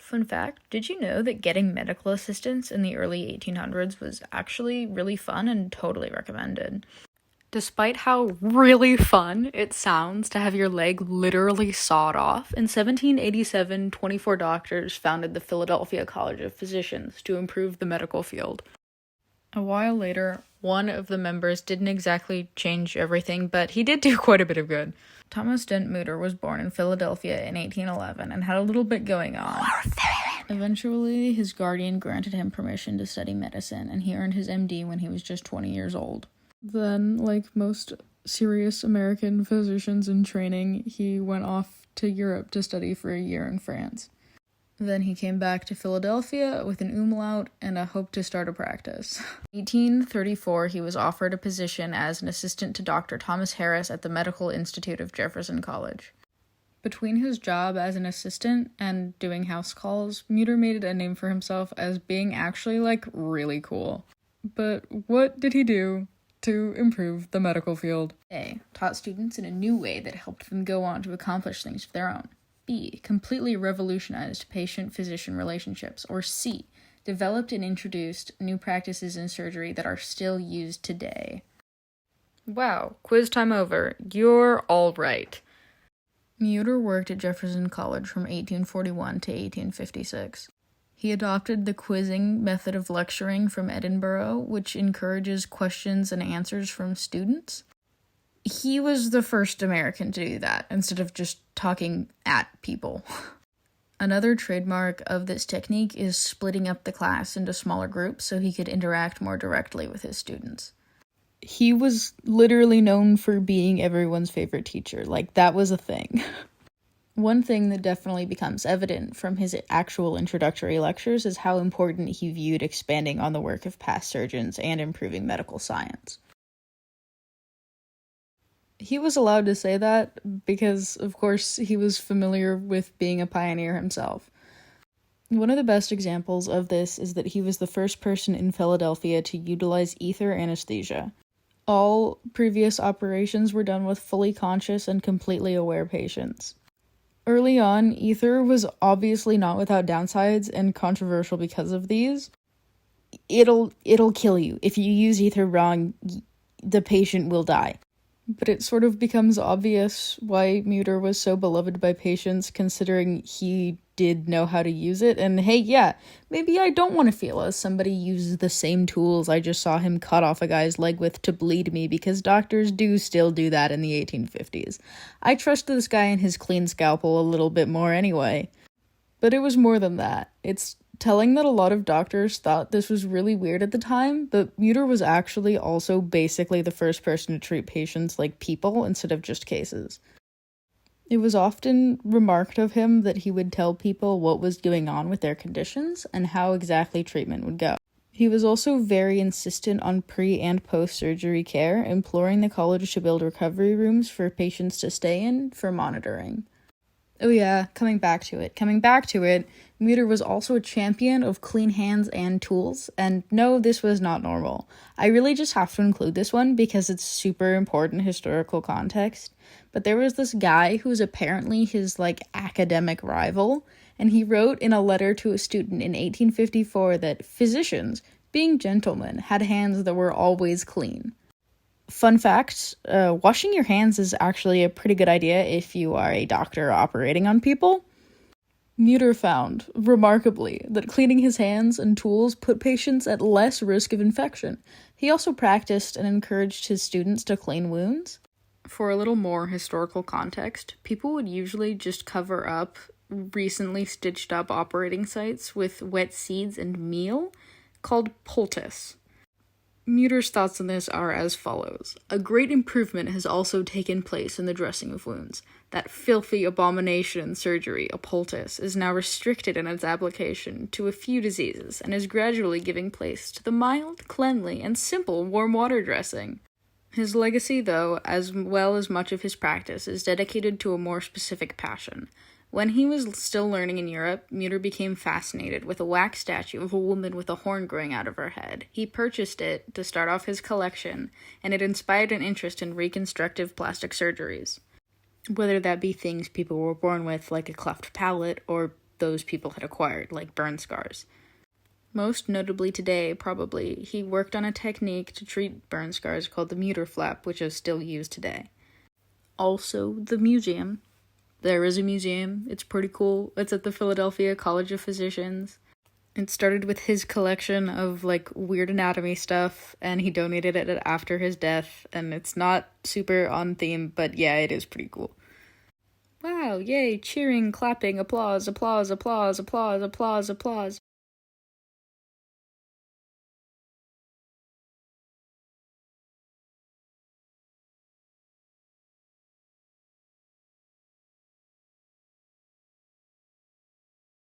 Fun fact, did you know that getting medical assistance in the early 1800s was actually really fun and totally recommended? Despite how really fun it sounds to have your leg literally sawed off, in 1787, 24 doctors founded the Philadelphia College of Physicians to improve the medical field. A while later, one of the members didn't exactly change everything, but he did do quite a bit of good. Thomas Dent Mutter was born in Philadelphia in 1811 and had a little bit going on. Eventually, his guardian granted him permission to study medicine, and he earned his MD when he was just 20 years old. Then, like most serious American physicians in training, he went off to Europe to study for a year in France. Then he came back to Philadelphia with an umlaut and a hope to start a practice. In 1834, he was offered a position as an assistant to Dr. Thomas Harris at the Medical Institute of Jefferson College. Between his job as an assistant and doing house calls, Mutter made a name for himself as being actually, really cool. But what did he do to improve the medical field? A. Taught students in a new way that helped them go on to accomplish things of their own. B. Completely revolutionized patient-physician relationships. Or C. Developed and introduced new practices in surgery that are still used today. Wow, quiz time over. You're all right. Mutter worked at Jefferson College from 1841 to 1856. He adopted the quizzing method of lecturing from Edinburgh, which encourages questions and answers from students. He was the first American to do that, instead of just talking at people. Another trademark of this technique is splitting up the class into smaller groups so he could interact more directly with his students. He was literally known for being everyone's favorite teacher. That was a thing. One thing that definitely becomes evident from his actual introductory lectures is how important he viewed expanding on the work of past surgeons and improving medical science. He was allowed to say that because, of course, he was familiar with being a pioneer himself. One of the best examples of this is that he was the first person in Philadelphia to utilize ether anesthesia. All previous operations were done with fully conscious and completely aware patients. Early on, ether was obviously not without downsides and controversial because of these. It'll kill you. If you use ether wrong, the patient will die. But it sort of becomes obvious why Mutter was so beloved by patients, considering he did know how to use it. And hey, yeah, maybe I don't want to feel as somebody uses the same tools I just saw him cut off a guy's leg with to bleed me, because doctors do still do that in the 1850s. I trust this guy and his clean scalpel a little bit more anyway. But it was more than that. It's telling that a lot of doctors thought this was really weird at the time, but Mutter was actually also basically the first person to treat patients like people instead of just cases. It was often remarked of him that he would tell people what was going on with their conditions and how exactly treatment would go. He was also very insistent on pre- and post-surgery care, imploring the college to build recovery rooms for patients to stay in for monitoring. Oh yeah, coming back to it, Mutter was also a champion of clean hands and tools, and no, this was not normal. I really just have to include this one because it's super important historical context, but there was this guy who was apparently his, academic rival, and he wrote in a letter to a student in 1854 that physicians, being gentlemen, had hands that were always clean. Fun fact, washing your hands is actually a pretty good idea if you are a doctor operating on people. Mutter found, remarkably, that cleaning his hands and tools put patients at less risk of infection. He also practiced and encouraged his students to clean wounds. For a little more historical context, people would usually just cover up recently stitched up operating sites with wet seeds and meal, called poultice. Mutter's thoughts on this are as follows. A great improvement has also taken place in the dressing of wounds. That filthy abomination in surgery, a poultice, is now restricted in its application to a few diseases and is gradually giving place to the mild, cleanly, and simple warm water dressing. His legacy, though, as well as much of his practice, is dedicated to a more specific passion. When he was still learning in Europe, Mutter became fascinated with a wax statue of a woman with a horn growing out of her head. He purchased it to start off his collection, and it inspired an interest in reconstructive plastic surgeries. Whether that be things people were born with, like a cleft palate, or those people had acquired, like burn scars. Most notably today, probably, he worked on a technique to treat burn scars called the Mutter flap, which is still used today. Also, the museum. There is a museum. It's pretty cool. It's at the Philadelphia College of Physicians. It started with his collection of, like, weird anatomy stuff, and he donated it after his death, and it's not super on theme, but yeah, it is pretty cool. Wow, yay, cheering, clapping, applause, applause, applause, applause, applause, applause.